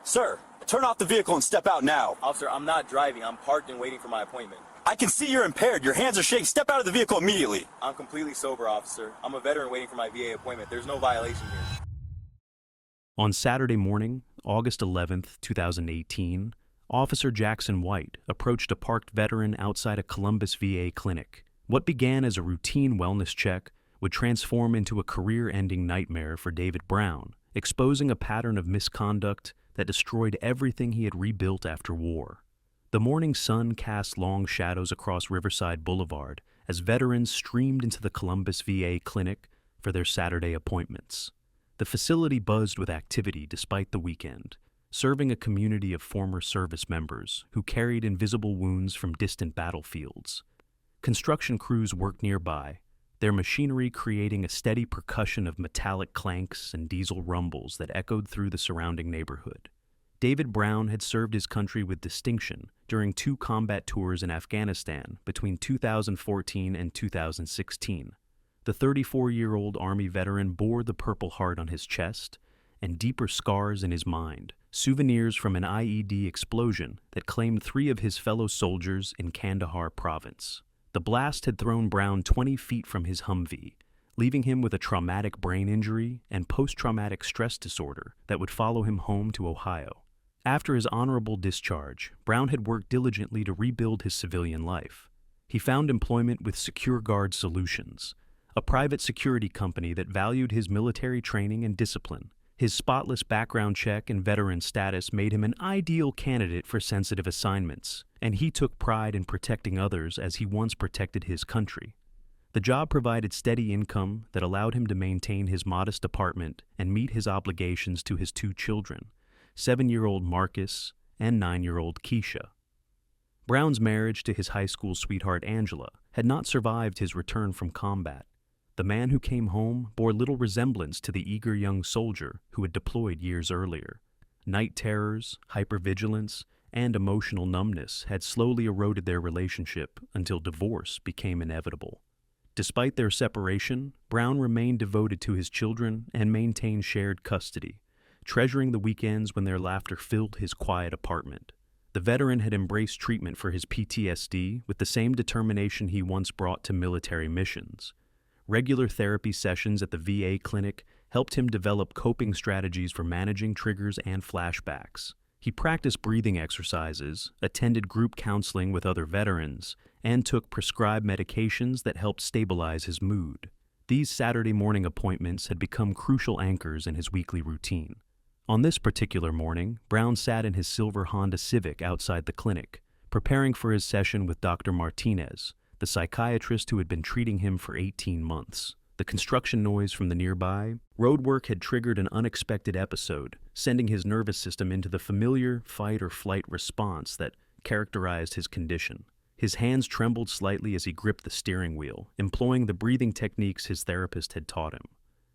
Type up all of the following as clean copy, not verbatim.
Sir, turn off the vehicle and step out now. Officer, I'm not driving. I'm parked and waiting for my appointment. I can see you're impaired. Your hands are shaking. Step out of the vehicle immediately. I'm completely sober, officer. I'm a veteran waiting for my VA appointment. There's no violation here. On Saturday morning, August 11th, 2018, Officer Jackson White approached a parked veteran outside a Columbus VA clinic. What began as a routine wellness check would transform into a career-ending nightmare for David Brown, exposing a pattern of misconduct that destroyed everything he had rebuilt after war. The morning sun cast long shadows across Riverside Boulevard as veterans streamed into the Columbus VA clinic for their Saturday appointments. The facility buzzed with activity despite the weekend, serving a community of former service members who carried invisible wounds from distant battlefields. Construction crews worked nearby, their machinery creating a steady percussion of metallic clanks and diesel rumbles that echoed through the surrounding neighborhood. David Brown had served his country with distinction during 2 combat tours in Afghanistan between 2014 and 2016. The 34-year-old Army veteran bore the Purple Heart on his chest and deeper scars in his mind, souvenirs from an IED explosion that claimed 3 of his fellow soldiers in Kandahar province. The blast had thrown Brown 20 feet from his Humvee, leaving him with a traumatic brain injury and post-traumatic stress disorder that would follow him home to Ohio. After his honorable discharge, Brown had worked diligently to rebuild his civilian life. He found employment with Secure Guard Solutions, a private security company that valued his military training and discipline. His spotless background check and veteran status made him an ideal candidate for sensitive assignments, and he took pride in protecting others as he once protected his country. The job provided steady income that allowed him to maintain his modest apartment and meet his obligations to his 2 children, 7-year-old Marcus and 9-year-old Keisha. Brown's marriage to his high school sweetheart Angela had not survived his return from combat. The man who came home bore little resemblance to the eager young soldier who had deployed years earlier. Night terrors, hypervigilance, and emotional numbness had slowly eroded their relationship until divorce became inevitable. Despite their separation, Brown remained devoted to his children and maintained shared custody, treasuring the weekends when their laughter filled his quiet apartment. The veteran had embraced treatment for his PTSD with the same determination he once brought to military missions. Regular therapy sessions at the VA clinic helped him develop coping strategies for managing triggers and flashbacks. He practiced breathing exercises, attended group counseling with other veterans, and took prescribed medications that helped stabilize his mood. These Saturday morning appointments had become crucial anchors in his weekly routine. On this particular morning, Brown sat in his silver Honda Civic outside the clinic, preparing for his session with Dr. Martinez, the psychiatrist who had been treating him for 18 months. The construction noise from the nearby roadwork had triggered an unexpected episode, sending his nervous system into the familiar fight-or-flight response that characterized his condition. His hands trembled slightly as he gripped the steering wheel, employing the breathing techniques his therapist had taught him.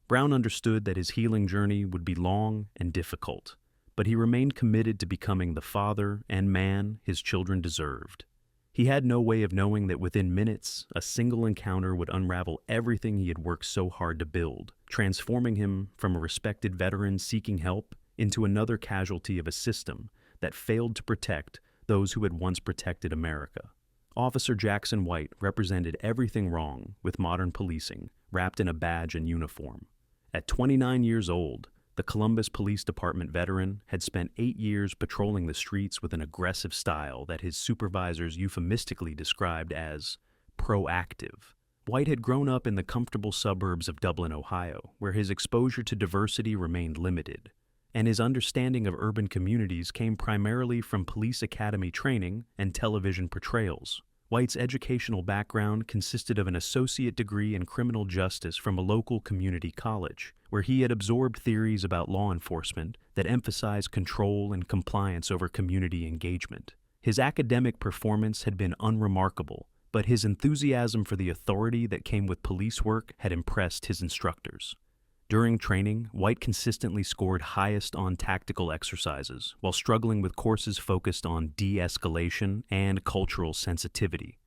Brown understood that his healing journey would be long and difficult, but he remained committed to becoming the father and man his children deserved. He had no way of knowing that within minutes, a single encounter would unravel everything he had worked so hard to build, transforming him from a respected veteran seeking help into another casualty of a system that failed to protect those who had once protected America. Officer Jackson White represented everything wrong with modern policing, wrapped in a badge and uniform. At 29 years old, the Columbus Police Department veteran had spent 8 years patrolling the streets with an aggressive style that his supervisors euphemistically described as proactive. White had grown up in the comfortable suburbs of Dublin, Ohio, where his exposure to diversity remained limited, and his understanding of urban communities came primarily from police academy training and television portrayals. White's educational background consisted of an associate degree in criminal justice from a local community college, where he had absorbed theories about law enforcement that emphasized control and compliance over community engagement. His academic performance had been unremarkable, but his enthusiasm for the authority that came with police work had impressed his instructors. During training, White consistently scored highest on tactical exercises, while struggling with courses focused on de-escalation and cultural sensitivity.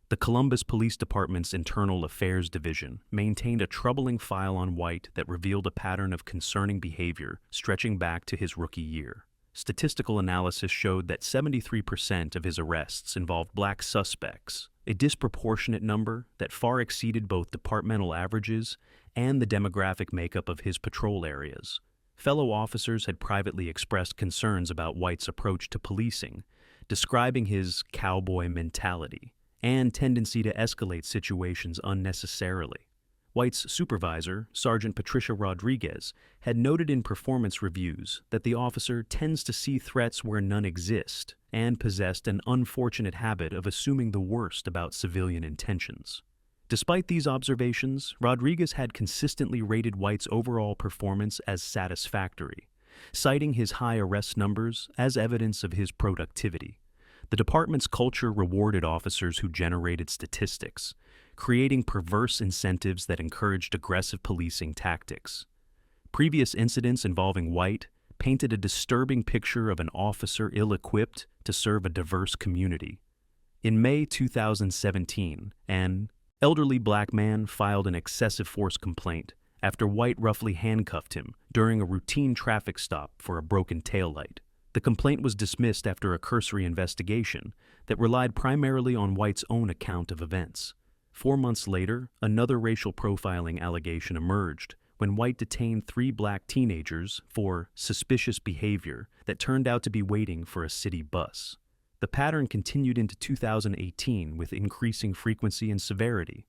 The Columbus Police Department's Internal Affairs Division maintained a troubling file on White that revealed a pattern of concerning behavior stretching back to his rookie year. statistical analysis showed that 73% of his arrests involved black suspects, a disproportionate number that far exceeded both departmental averages and the demographic makeup of his patrol areas. Fellow officers had privately expressed concerns about White's approach to policing, describing his cowboy mentality and tendency to escalate situations unnecessarily. White's supervisor, Sergeant Patricia Rodriguez, had noted in performance reviews that the officer tends to see threats where none exist and possessed an unfortunate habit of assuming the worst about civilian intentions. Despite these observations, Rodriguez had consistently rated White's overall performance as satisfactory, citing his high arrest numbers as evidence of his productivity. The department's culture rewarded officers who generated statistics, creating perverse incentives that encouraged aggressive policing tactics. Previous incidents involving White painted a disturbing picture of an officer ill-equipped to serve a diverse community. In May 2017, an elderly black man filed an excessive force complaint after White roughly handcuffed him during a routine traffic stop for a broken taillight. The complaint was dismissed after a cursory investigation that relied primarily on White's own account of events. 4 months later, another racial profiling allegation emerged when White detained 3 black teenagers for suspicious behavior that turned out to be waiting for a city bus. The pattern continued into 2018 with increasing frequency and severity.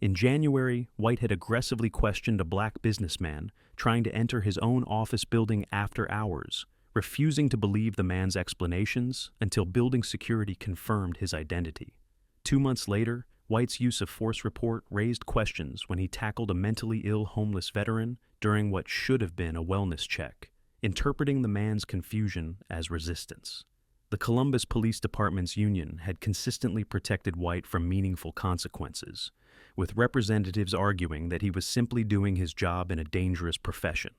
In January, White had aggressively questioned a black businessman trying to enter his own office building after hours, refusing to believe the man's explanations until building security confirmed his identity. 2 months later, White's use of force report raised questions when he tackled a mentally ill homeless veteran during what should have been a wellness check, interpreting the man's confusion as resistance. The Columbus Police Department's union had consistently protected White from meaningful consequences, with representatives arguing that he was simply doing his job in a dangerous profession.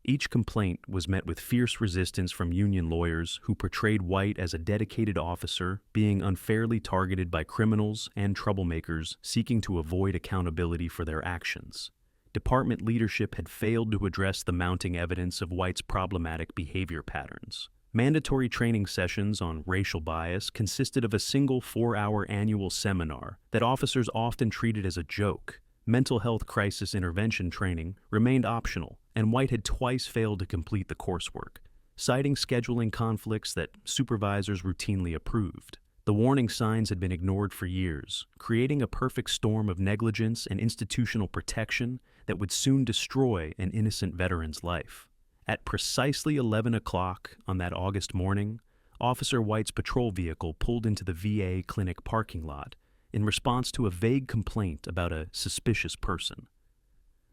Each complaint was met with fierce resistance from union lawyers who portrayed White as a dedicated officer being unfairly targeted by criminals and troublemakers seeking to avoid accountability for their actions. Department leadership had failed to address the mounting evidence of White's problematic behavior patterns. Mandatory training sessions on racial bias consisted of a single 4-hour annual seminar that officers often treated as a joke. Mental health crisis intervention training remained optional, and White had twice failed to complete the coursework, citing scheduling conflicts that supervisors routinely approved. The warning signs had been ignored for years, creating a perfect storm of negligence and institutional protection that would soon destroy an innocent veteran's life. At precisely 11 o'clock on that August morning, Officer White's patrol vehicle pulled into the VA clinic parking lot in response to a vague complaint about a suspicious person.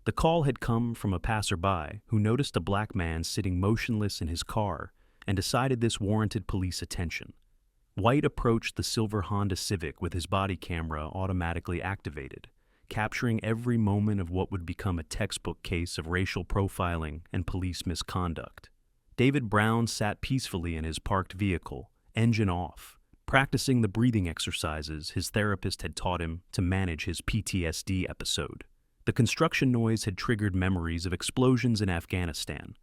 The call had come from a passerby who noticed a black man sitting motionless in his car and decided this warranted police attention. White approached the silver Honda Civic with his body camera automatically activated, capturing every moment of what would become a textbook case of racial profiling and police misconduct. David Brown sat peacefully in his parked vehicle, engine off, practicing the breathing exercises his therapist had taught him to manage his PTSD episode. The construction noise had triggered memories of explosions in Afghanistan,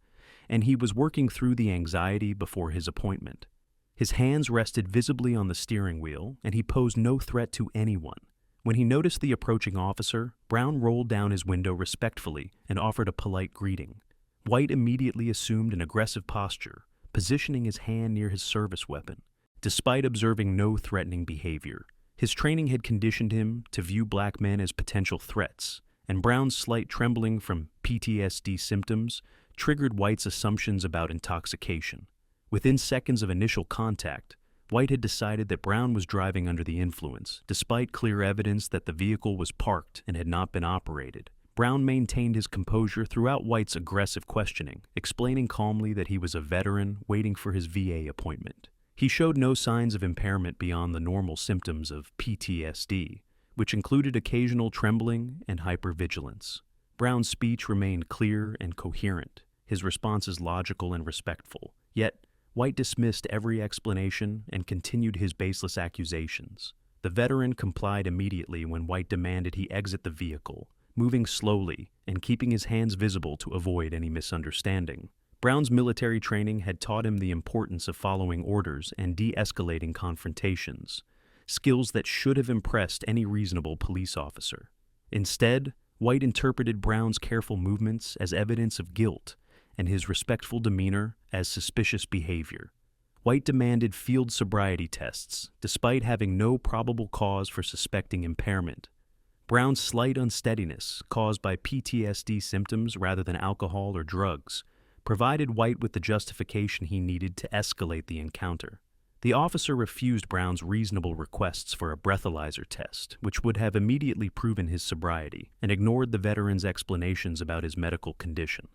and he was working through the anxiety before his appointment. His hands rested visibly on the steering wheel, and he posed no threat to anyone. When he noticed the approaching officer, Brown rolled down his window respectfully and offered a polite greeting. White immediately assumed an aggressive posture, positioning his hand near his service weapon. Despite observing no threatening behavior, his training had conditioned him to view black men as potential threats, and Brown's slight trembling from PTSD symptoms triggered White's assumptions about intoxication. Within seconds of initial contact, White had decided that Brown was driving under the influence, despite clear evidence that the vehicle was parked and had not been operated. Brown maintained his composure throughout White's aggressive questioning, explaining calmly that he was a veteran waiting for his VA appointment. He showed no signs of impairment beyond the normal symptoms of PTSD, which included occasional trembling and hypervigilance. Brown's speech remained clear and coherent, his responses logical and respectful. Yet, White dismissed every explanation and continued his baseless accusations. The veteran complied immediately when White demanded he exit the vehicle, moving slowly and keeping his hands visible to avoid any misunderstanding. Brown's military training had taught him the importance of following orders and de-escalating confrontations, skills that should have impressed any reasonable police officer. Instead, White interpreted Brown's careful movements as evidence of guilt and his respectful demeanor as suspicious behavior. White demanded field sobriety tests, despite having no probable cause for suspecting impairment. Brown's slight unsteadiness, caused by PTSD symptoms rather than alcohol or drugs, provided White with the justification he needed to escalate the encounter. The officer refused Brown's reasonable requests for a breathalyzer test, which would have immediately proven his sobriety, and ignored the veteran's explanations about his medical condition.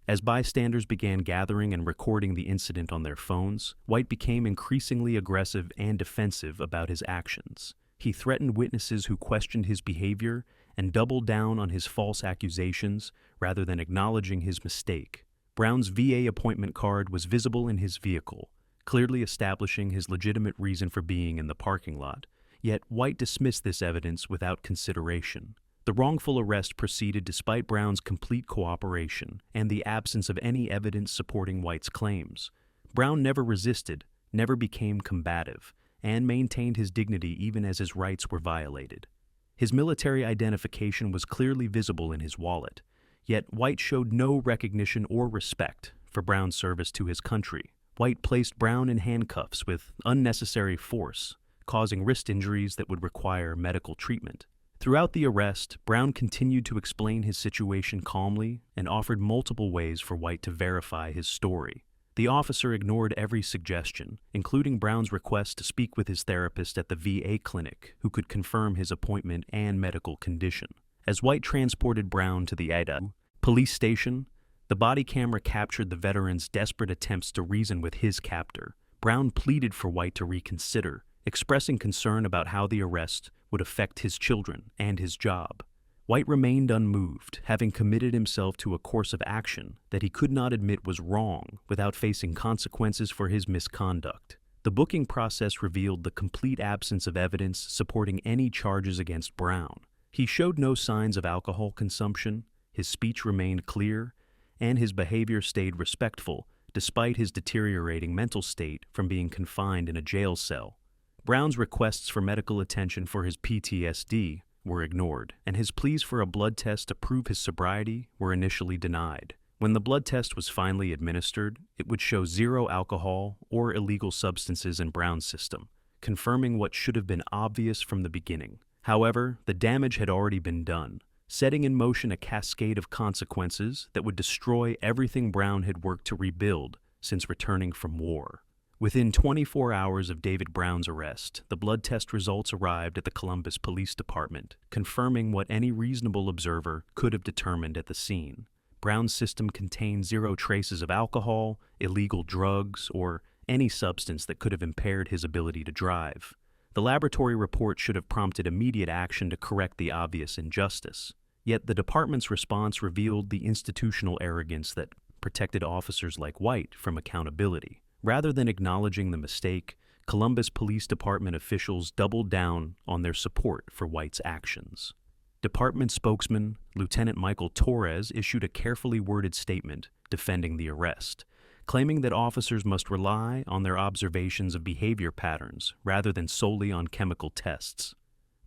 As bystanders began gathering and recording the incident on their phones, White became increasingly aggressive and defensive about his actions. He threatened witnesses who questioned his behavior and doubled down on his false accusations rather than acknowledging his mistake. Brown's VA appointment card was visible in his vehicle, clearly establishing his legitimate reason for being in the parking lot. Yet White dismissed this evidence without consideration. The wrongful arrest proceeded despite Brown's complete cooperation and the absence of any evidence supporting White's claims. Brown never resisted, never became combative, and maintained his dignity even as his rights were violated. His military identification was clearly visible in his wallet, yet White showed no recognition or respect for Brown's service to his country. White placed Brown in handcuffs with unnecessary force, causing wrist injuries that would require medical treatment. Throughout the arrest, Brown continued to explain his situation calmly and offered multiple ways for White to verify his story. The officer ignored every suggestion, including Brown's request to speak with his therapist at the VA clinic, who could confirm his appointment and medical condition. As White transported Brown to the Idaho police station, the body camera captured the veteran's desperate attempts to reason with his captor. Brown pleaded for White to reconsider, expressing concern about how the arrest would affect his children and his job. White remained unmoved, having committed himself to a course of action that he could not admit was wrong without facing consequences for his misconduct. The booking process revealed the complete absence of evidence supporting any charges against Brown. He showed no signs of alcohol consumption, his speech remained clear, and his behavior stayed respectful despite his deteriorating mental state from being confined in a jail cell. Brown's requests for medical attention for his PTSD were ignored, and his pleas for a blood test to prove his sobriety were initially denied. When the blood test was finally administered, it would show zero alcohol or illegal substances in Brown's system, confirming what should have been obvious from the beginning. However, the damage had already been done, setting in motion a cascade of consequences that would destroy everything Brown had worked to rebuild since returning from war. Within 24 hours of David Brown's arrest, the blood test results arrived at the Columbus Police Department, confirming what any reasonable observer could have determined at the scene. Brown's system contained zero traces of alcohol, illegal drugs, or any substance that could have impaired his ability to drive. The laboratory report should have prompted immediate action to correct the obvious injustice. Yet the department's response revealed the institutional arrogance that protected officers like White from accountability. Rather than acknowledging the mistake, Columbus Police Department officials doubled down on their support for White's actions. Department spokesman Lieutenant Michael Torres issued a carefully worded statement defending the arrest, claiming that officers must rely on their observations of behavior patterns rather than solely on chemical tests.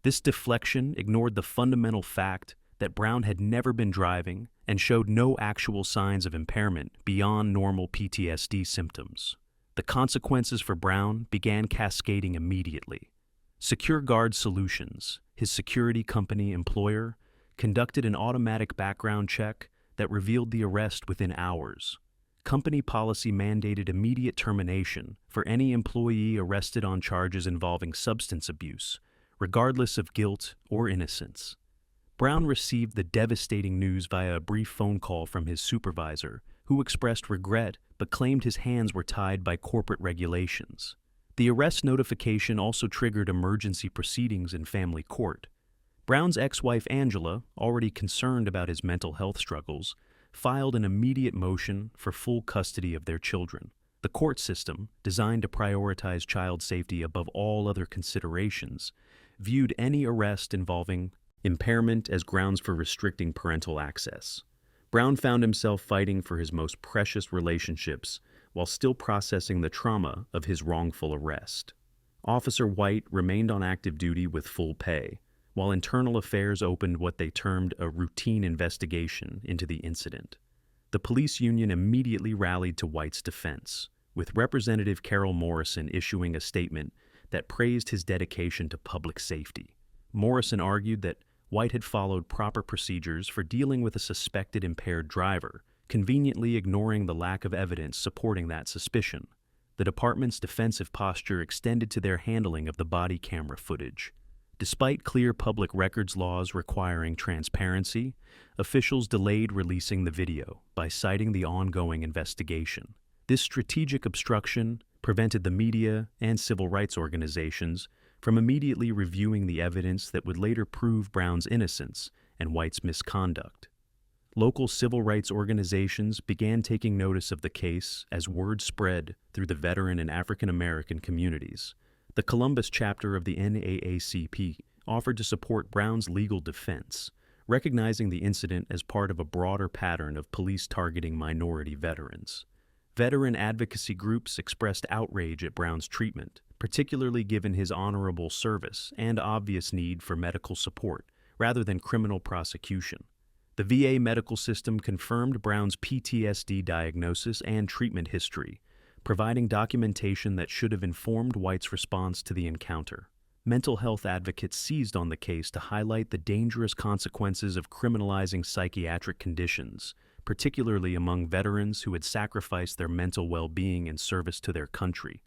This deflection ignored the fundamental fact that Brown had never been driving and showed no actual signs of impairment beyond normal PTSD symptoms. The consequences for Brown began cascading immediately. Secure Guard Solutions, his security company employer, conducted an automatic background check that revealed the arrest within hours. Company policy mandated immediate termination for any employee arrested on charges involving substance abuse, regardless of guilt or innocence. Brown received the devastating news via a brief phone call from his supervisor, who expressed regret but claimed his hands were tied by corporate regulations. The arrest notification also triggered emergency proceedings in family court. Brown's ex-wife Angela, already concerned about his mental health struggles, filed an immediate motion for full custody of their children. The court system, designed to prioritize child safety above all other considerations, viewed any arrest involving impairment as grounds for restricting parental access. Brown found himself fighting for his most precious relationships while still processing the trauma of his wrongful arrest. Officer White remained on active duty with full pay, while Internal Affairs opened what they termed a routine investigation into the incident. The police union immediately rallied to White's defense, with Representative Carol Morrison issuing a statement that praised his dedication to public safety. Morrison argued that White had followed proper procedures for dealing with a suspected impaired driver, conveniently ignoring the lack of evidence supporting that suspicion. The department's defensive posture extended to their handling of the body camera footage. Despite clear public records laws requiring transparency, officials delayed releasing the video by citing the ongoing investigation. This strategic obstruction prevented the media and civil rights organizations from immediately reviewing the evidence that would later prove Brown's innocence and White's misconduct. Local civil rights organizations began taking notice of the case as word spread through the veteran and African American communities. The Columbus chapter of the NAACP offered to support Brown's legal defense, recognizing the incident as part of a broader pattern of police targeting minority veterans. Veteran advocacy groups expressed outrage at Brown's treatment, particularly given his honorable service and obvious need for medical support rather than criminal prosecution. The VA medical system confirmed Brown's PTSD diagnosis and treatment history, providing documentation that should have informed White's response to the encounter. Mental health advocates seized on the case to highlight the dangerous consequences of criminalizing psychiatric conditions, particularly among veterans who had sacrificed their mental well-being in service to their country.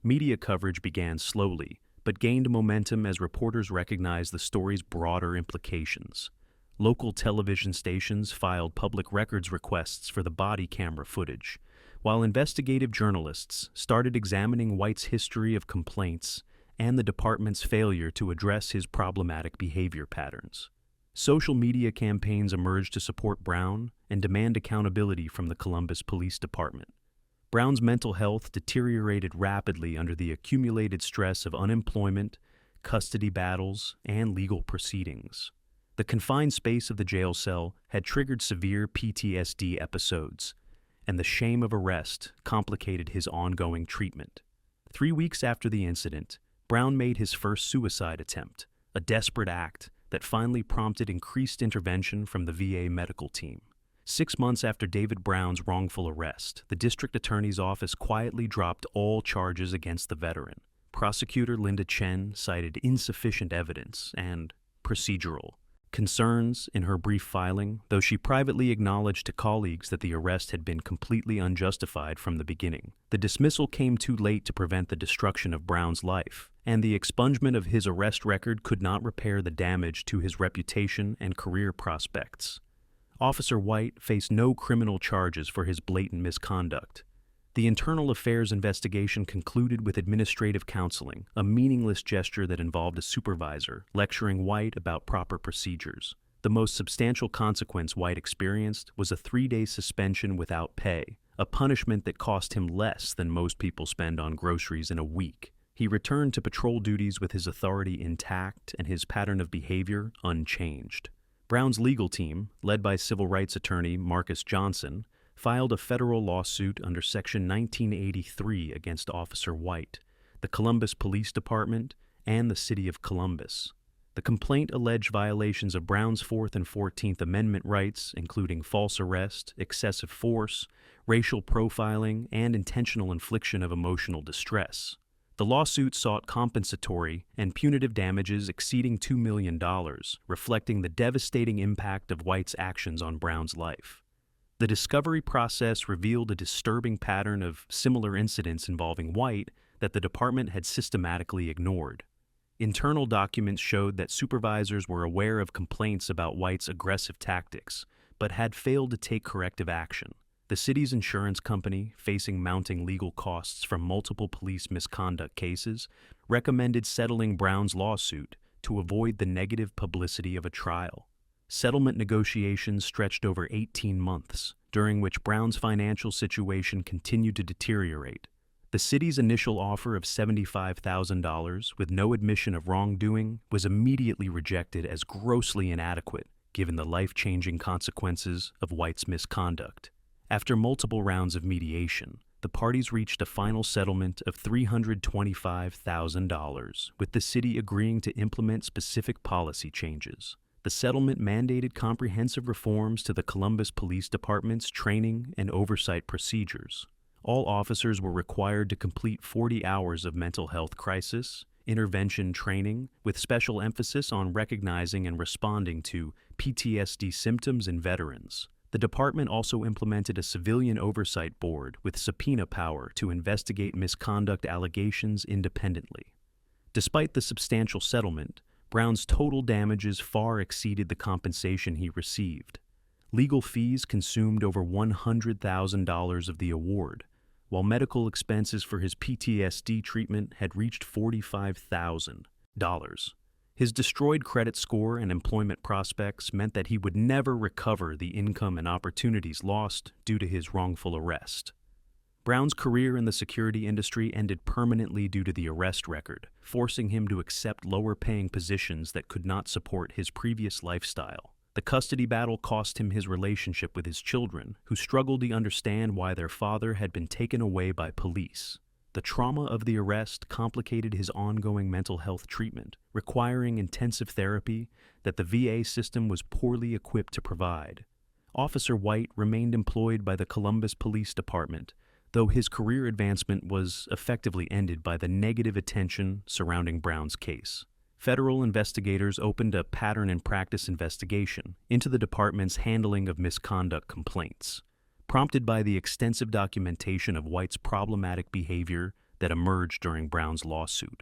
Media coverage began slowly, but gained momentum as reporters recognized the story's broader implications. Local television stations filed public records requests for the body camera footage, while investigative journalists started examining White's history of complaints and the department's failure to address his problematic behavior patterns. Social media campaigns emerged to support Brown and demand accountability from the Columbus Police Department. Brown's mental health deteriorated rapidly under the accumulated stress of unemployment, custody battles, and legal proceedings. The confined space of the jail cell had triggered severe PTSD episodes, and the shame of arrest complicated his ongoing treatment. 3 weeks after the incident, Brown made his first suicide attempt, a desperate act that finally prompted increased intervention from the VA medical team. 6 months after David Brown's wrongful arrest, the district attorney's office quietly dropped all charges against the veteran. Prosecutor Linda Chen cited insufficient evidence and procedural concerns in her brief filing, though she privately acknowledged to colleagues that the arrest had been completely unjustified from the beginning. The dismissal came too late to prevent the destruction of Brown's life, and the expungement of his arrest record could not repair the damage to his reputation and career prospects. Officer White faced no criminal charges for his blatant misconduct. The Internal Affairs investigation concluded with administrative counseling, a meaningless gesture that involved a supervisor lecturing White about proper procedures. The most substantial consequence White experienced was a 3-day suspension without pay, a punishment that cost him less than most people spend on groceries in a week. He returned to patrol duties with his authority intact and his pattern of behavior unchanged. Brown's legal team, led by civil rights attorney Marcus Johnson, filed a federal lawsuit under Section 1983 against Officer White, the Columbus Police Department, and the City of Columbus. The complaint alleged violations of Brown's 4th and 14th Amendment rights, including false arrest, excessive force, racial profiling, and intentional infliction of emotional distress. The lawsuit sought compensatory and punitive damages exceeding $2 million, reflecting the devastating impact of White's actions on Brown's life. The discovery process revealed a disturbing pattern of similar incidents involving White that the department had systematically ignored. Internal documents showed that supervisors were aware of complaints about White's aggressive tactics, but had failed to take corrective action. The city's insurance company, facing mounting legal costs from multiple police misconduct cases, recommended settling Brown's lawsuit to avoid the negative publicity of a trial. Settlement negotiations stretched over 18 months, during which Brown's financial situation continued to deteriorate. The city's initial offer of $75,000 with no admission of wrongdoing was immediately rejected as grossly inadequate, given the life-changing consequences of White's misconduct. After multiple rounds of mediation, the parties reached a final settlement of $325,000, with the city agreeing to implement specific policy changes. The settlement mandated comprehensive reforms to the Columbus Police Department's training and oversight procedures. All officers were required to complete 40 hours of mental health crisis intervention training, with special emphasis on recognizing and responding to PTSD symptoms in veterans. The department also implemented a civilian oversight board with subpoena power to investigate misconduct allegations independently. Despite the substantial settlement, Brown's total damages far exceeded the compensation he received. Legal fees consumed over $100,000 of the award, while medical expenses for his PTSD treatment had reached $45,000. His destroyed credit score and employment prospects meant that he would never recover the income and opportunities lost due to his wrongful arrest. Brown's career in the security industry ended permanently due to the arrest record, forcing him to accept lower-paying positions that could not support his previous lifestyle. The custody battle cost him his relationship with his children, who struggled to understand why their father had been taken away by police. The trauma of the arrest complicated his ongoing mental health treatment, requiring intensive therapy that the VA system was poorly equipped to provide. Officer White remained employed by the Columbus Police Department, though his career advancement was effectively ended by the negative attention surrounding Brown's case. Federal investigators opened a pattern and practice investigation into the department's handling of misconduct complaints, prompted by the extensive documentation of White's problematic behavior that emerged during Brown's lawsuit.